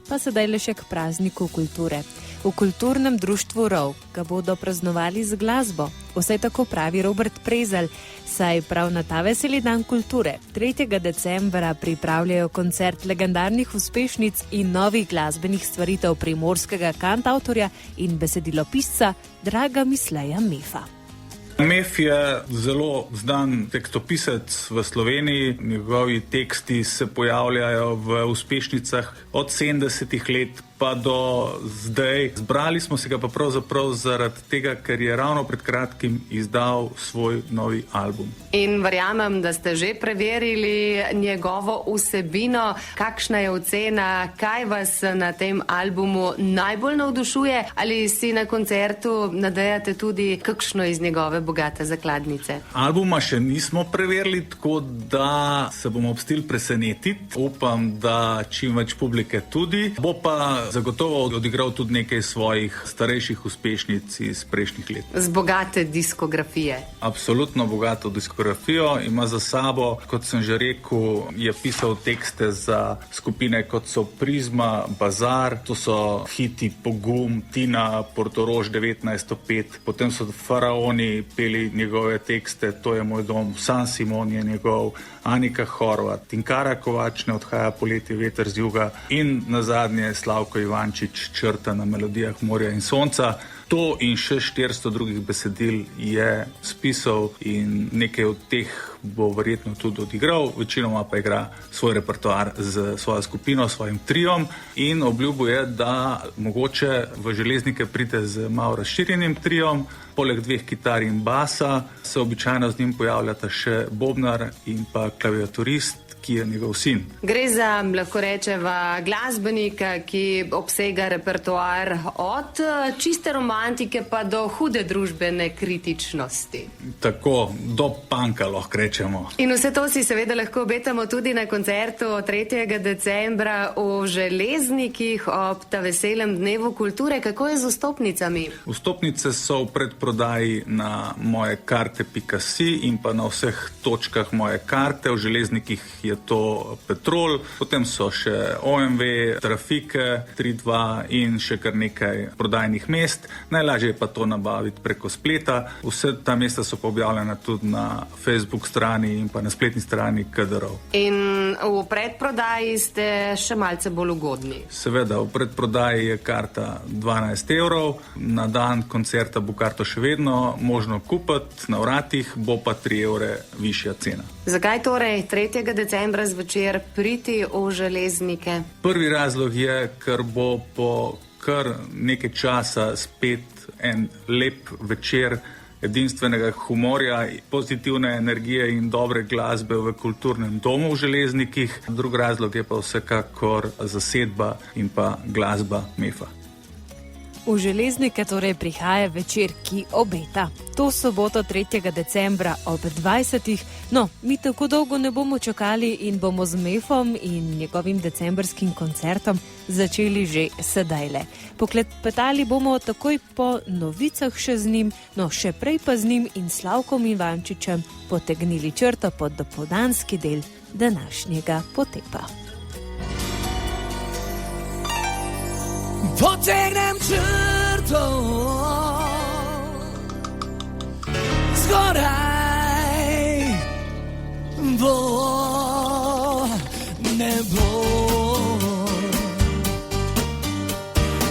Pa sedaj le še k prazniku kulture. V kulturnem društvu ROV ga bodo praznovali z glasbo. Vse tako pravi Robert Prezelj, saj prav na ta veseli dan kulture 3. decembra pripravljajo koncert legendarnih uspešnic in novih glasbenih stvaritev primorskega kantavtorja in besedilopisca Draga Misleja Mefa. Mef je zelo znan tekstopisec v Sloveniji. Njegovi teksti se pojavljajo v uspešnicah od 70-ih let pa do zdaj. Zbrali smo se ga pa pravzaprav zaradi tega, ker je ravno pred kratkim izdal svoj novi album. In verjamem, da ste že preverili njegovo vsebino. Kakšna je ocena, kaj vas na tem albumu najbolj navdušuje? Ali si na koncertu nadejate tudi kakšno iz njegove bogate zakladnice? Albuma še nismo preverili, tako da se bomo obstil presenetiti. Upam, da čim več publike tudi. Bo pa zagotovo odigral tudi nekaj svojih starejših uspešnic iz prejšnjih let. Z bogate diskografije. Absolutno bogato diskografijo ima za sabo, kot sem že rekel, je pisal tekste za skupine kot so Prizma, Bazar, to so hiti Pogum, Tina, Portorož 1905, potem so Faraoni peli njegove tekste, To je moj dom, San Simon je njegov, Anika Horvat, Tinkara Kovač, Ne odhaja poletje, Veter z juga in nazadnje Slavko Ivančič, Črta na melodijah morja in sonca. To in še 400 drugih besedil je spisal in nekaj od teh bo verjetno tudi odigral, večinoma pa igra svoj repertoar z svojo skupino, svojim triom in obljubil je, da mogoče v Železnike pride z malo razširjenim triom. Poleg 2 kitar in basa se običajno z njim pojavljata še bobnar in pa klaviaturist, ki je njegov sin. Gre za, lahko rečeva, glasbenika, ki obsega repertoar od čiste romantike pa do hude družbene kritičnosti. Tako, do punka lahko rečemo. In vse to si seveda lahko obetamo tudi na koncertu 3. decembra v Železnikih ob ta veselem dnevu kulture. Kako je z vstopnicami? Vstopnice so v predprodaji na mojekarte.si in pa na vseh točkah Moje karte. V Železnikih je to Petrol, potem so še OMV, Trafike, 3.2 in še kar nekaj prodajnih mest. Najlažje je pa to nabaviti preko spleta. Vse ta mesta so pa objavljena tudi na Facebook strani in pa na spletni strani KDROV. In v predprodaji ste še malce bolj ugodni. Seveda, v predprodaji je karta 12 evrov, na dan koncerta bo karto še vedno možno kupiti, na vratih bo pa 3 evre višja cena. Zakaj torej 3. decembra zvečer priti v Železnike? Prvi razlog je, ker bo po kar nekaj časa spet en lep večer edinstvenega humorja, pozitivne energije in dobre glasbe v kulturnem domu v Železnikih. Drugi razlog je pa vsekakor zasedba in pa glasba Mefa. V Železnike torej prihaja večer, ki obeta. To soboto 3. decembra ob 20. No, mi tako dolgo ne bomo čakali in bomo z Mefom in njegovim decembrskim koncertom začeli že sedajle. Poklepetali bomo takoj po novicah še z njim, no še prej pa z njim in Slavkom Ivančičem potegnili črto pod dopoldanski del današnjega potepa. Potegnem črto zgoraj, bo ne bo.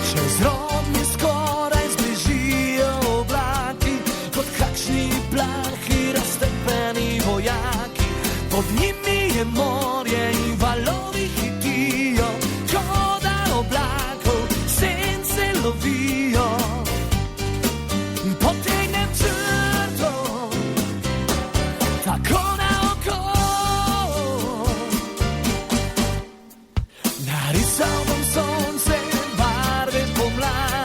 Čez rob mi skoraj zbližijo oblaki, kot kakšni plahi raztepeni vojaki. Pod njimi je morje in valovi hitijo, kot da oblakov sence lovijo. Potegnem črto tako na oko, narisal bom sonce, barve pomladi.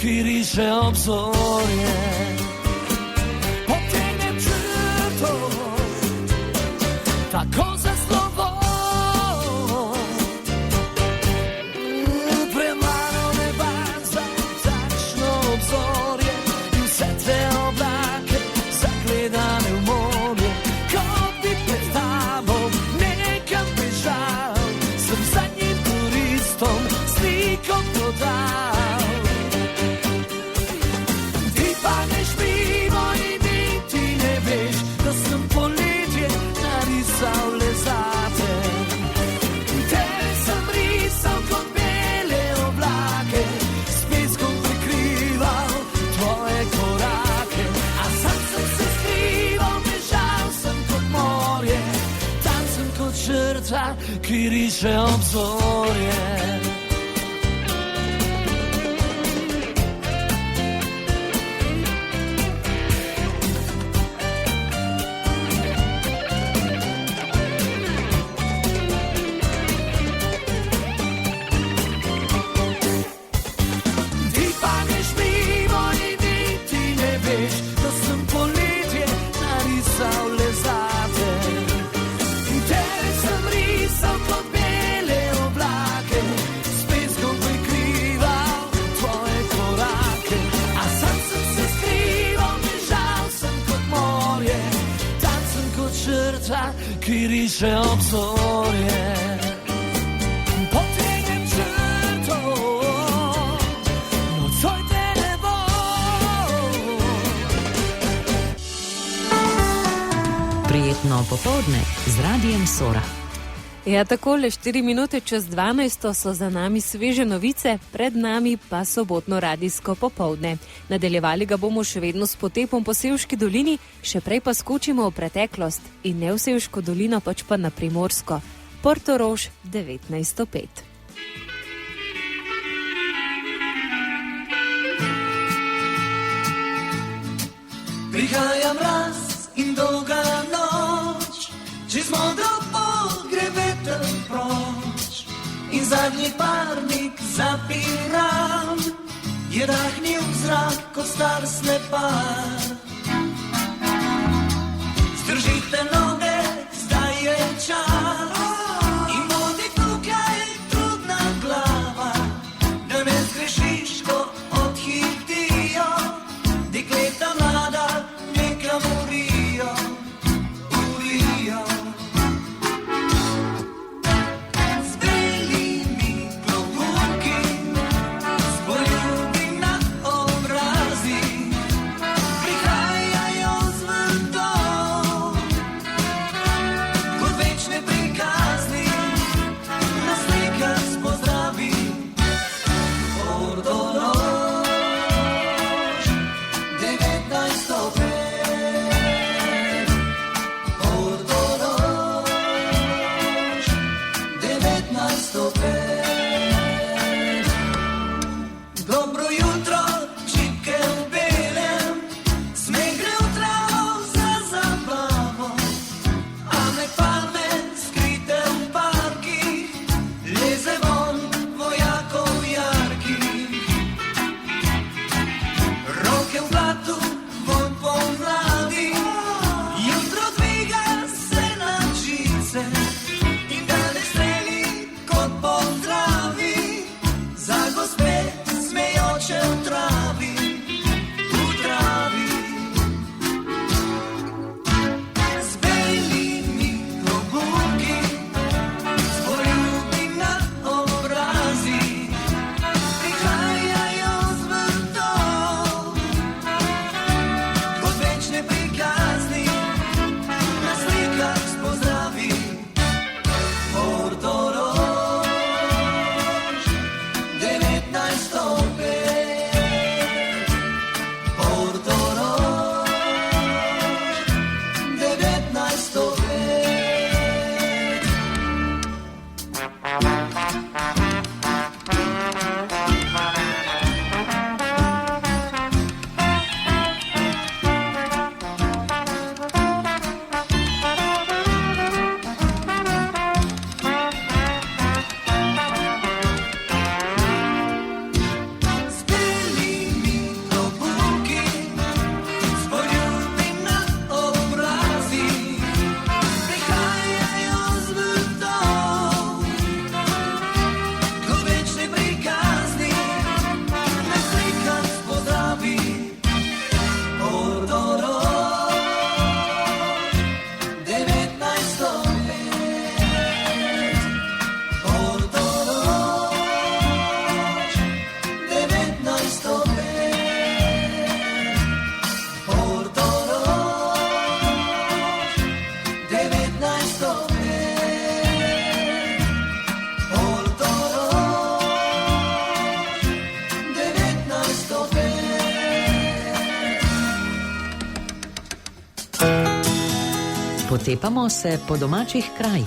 ki riše obzorje. Potegnem črto, tako za slovo. Pred mano neba takšno obzorje in vse te oblake zagledane v morje. Ko bi pred tabo nekam bežal, sem zadnjim turistom sliko podal. Ti padneš mimo in niti ne veš, da sem poletje narisal le zate. Tebe sem risal kot bele oblake, s peskom prikrival tvoje korake. A sam sem se skrival, bežal sem kot morje, tam sem kot črta, ki riše obzorje. Ti padneš mimo in niti ne veš, da sem poletje narisal le zate. Tebe sem risal kot bele oblake, s peskom prikrival tvoje korake. A sam sem se skrival, bežal sem kot morje, tam sem kot črta, ki riše obzorje. Potegnem črto, nocoj te ne bo. Prijetno popoldne z Radijem Sora. Ja, takole 4 minute čez 12 so za nami sveže novice, pred nami pa sobotno radijsko popoldne. Nadaljevali ga bomo še vedno s potepom po Sevški dolini, še prej pa skočimo v preteklost in ne v Sevško dolino, pač pa na Primorsko. Portorož 1905. Prihaja mraz in dolga noč, čez modro pot gre veter proč in zadnji parnik zapiram, je dahnil zrak kot star slepar. Zdržite noge, zdaj je čas in bodi tukaj trudna glava, da ne zgrešiš, ko odhitijo dekleta mlada, nekam urijo, urijo. Z belimi klobuki, s poljubi na obrazi, prihaja Potepamo se po domačih krajih.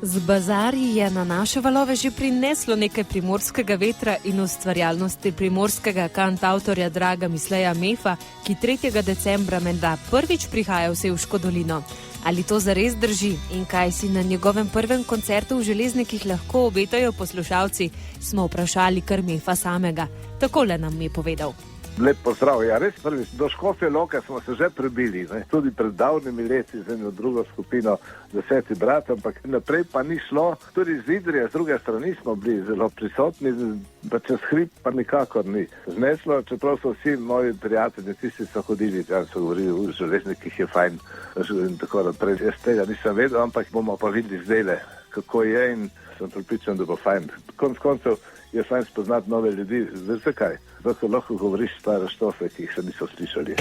Z bazarji je na naše valove že prineslo nekaj primorskega vetra in ustvarjalnosti primorskega kantavtorja Draga Misleja Mefa, ki 3. decembra menda prvič prihaja v Sevško dolino. Ali to zares drži in kaj si na njegovem prvem koncertu v Železnikih lahko obetajo poslušalci, smo vprašali kar Mefa samega. Takole nam je povedal. Lep pozdrav. Ja, res prvič. Do Škofje Loke smo se že prebili, ne? Tudi pred davnimi leti z eno drugo skupino 10 brat, ampak naprej pa ni šlo. Tudi z Idrije, z druge strani smo bili zelo prisotni, pa čez hrib pa nikakor ni zneslo, čeprav so vsi moji prijatelji, tisti so hodili, tam so govorili, v Železnikih je fajn in tako naprej. Jaz tega nisem vedel, ampak bomo pa videli zdajle, kako je in sem pripričan, da bo fajn. Konec koncev je fajn spoznati nove ljudi. Veste kaj? Zato lahko govoriš stare štofe, ki jih še niso slišali.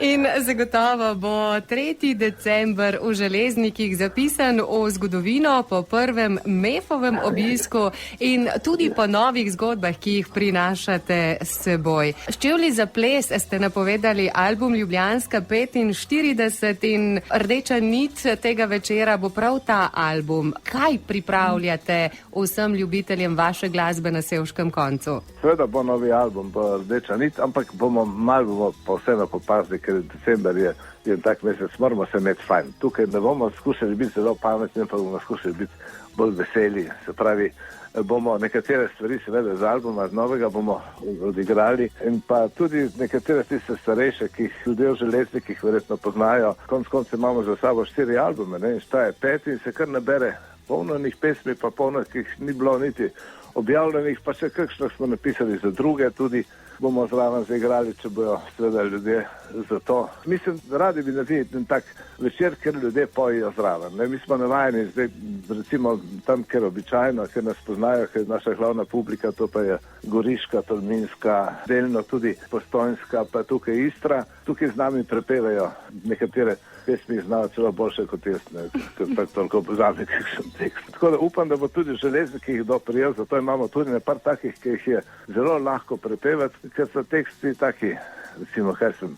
In zagotovo bo 3. december v Železnikih zapisan v zgodovino po prvem Mefovem obisku in tudi po novih zgodbah, ki jih prinašate s seboj. Ščevlji za ples ste napovedali album Ljubljanska 45 in rdeča nit tega večera bo prav ta album. Kaj pripravljate vsem ljubiteljem vaše glasbe na Sevškem koncu? Seveda bo novi album, bo rdeča nit, ampak bomo pa vseeno popazili, ker december je tak mesec, moramo se imeti fajn. Tukaj ne bomo skušali biti zelo pametni, pa bomo skušali biti bolj veseli. Se pravi, bomo nekatere stvari seveda z albuma, z novega bomo odigrali in pa tudi nekatere tiste starejše, ki jih ljudje v Železnikih verjetno poznajo. Konec koncev imamo za sabo 4 albume, ne, in šta je 5 in se kar nabere polno njih pesmi, pa polno, ki jih ni bilo niti objavljenih, pa še kakšno smo napisali za druge, tudi bomo zraven zaigrali, če bojo seveda ljudje za to. Mislim, radi bi naredili en tak večer, ker ljudje pojejo zraven. Ne? Mi smo navajeni zdaj, recimo tam, ker običajno, ker nas poznajo, ker je naša glavna publika, to pa je Goriška, Tolminska, delno tudi Postojnska, pa tukaj Istra. Tukaj z nami prepevajo nekatere pesmi, znajo celo boljše kot jaz, ker tako toliko pozabim, kakšen tekst. Tako da upam, da bo tudi Železniki jih doprijel, zato imamo tudi nekaj takih, ki jih je zelo lahko prepevati, ker so teksti taki, recimo, kaj sem,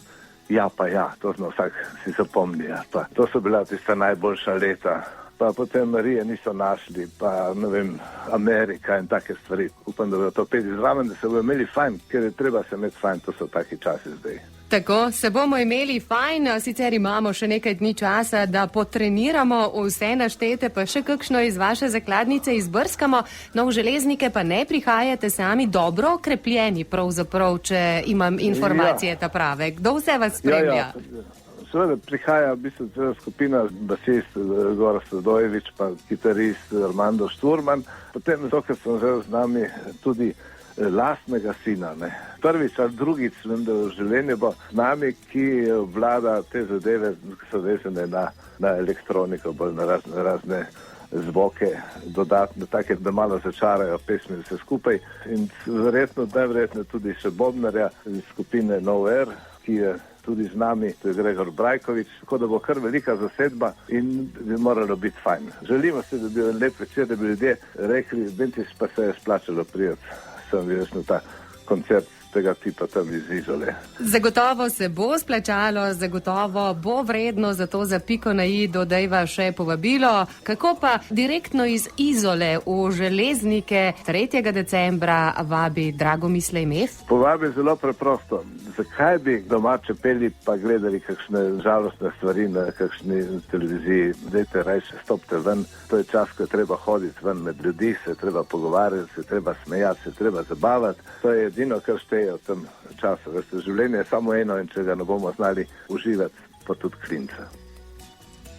ja pa ja, to zna vsak si zapomni, ja, pa to so bila tista najboljša leta, pa potem Marije niso našli, pa ne vem, Amerika in take stvari. Upam, da bodo to peli zraven, da se bodo imeli fajn, ker je treba se imeti fajn, to so taki časi zdaj. Tako, se bomo imeli fajn, sicer imamo še nekaj dni časa, da potreniramo vse naštete, pa še kakšno iz vaše zakladnice izbrskamo, no v Železnike pa ne prihajate sami dobro okrepljeni, pravzaprav, če imam informacije ta prave. Kdo vse vas spremlja? Ja. Seveda prihaja v bistvu skupina basist Gorazd Radojevič, pa kitarist Armando Šturman, potem to, ker sem že z nami tudi lastnega sina, ne. Prvič ali drugič v življenju bo z nami, ki vlada te zadeve, ki so vezane na elektroniko, bolj na razne zvoke, dodatne, take, da malo začarajo pesmi vse skupaj. In najverjetno tudi še Bobnarja iz skupine No Air, ki je tudi z nami, to je Gregor Brajkovič, tako da bo kar velika zasedba in bi moralo biti fajn. Želimo se, da bi bil lep večer, da bi ljudje rekli, Bentis pa se je splačalo prijeti. Sem bil na ta koncert tega tipa tam iz Izole. Zagotovo se bo splačalo, zagotovo bo vredno, zato za piko na i dodajva še povabilo. Kako pa direktno iz Izole v Železnike 3. decembra vabi Drago Mislej Mef? Povabi zelo preprosto. Zakaj bi domače peli pa gledali kakšne žalostne stvari na kakšni televiziji? Dajte rajše, stopite ven. To je čas, ko je treba hoditi ven med ljudi, se je treba pogovarjati, se je treba smejati, se je treba zabavati. To je edino, kar šteje v tem času. Veste, življenje je samo eno in če ga ne bomo znali uživati, pa tudi klinca.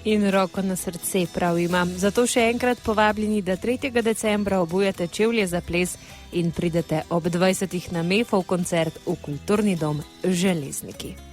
In roko na srce prav imam. Zato še enkrat povabljeni, da 3. decembra obujete čevlje za ples in pridete ob 20. na Mefov koncert v Kulturni dom Železniki.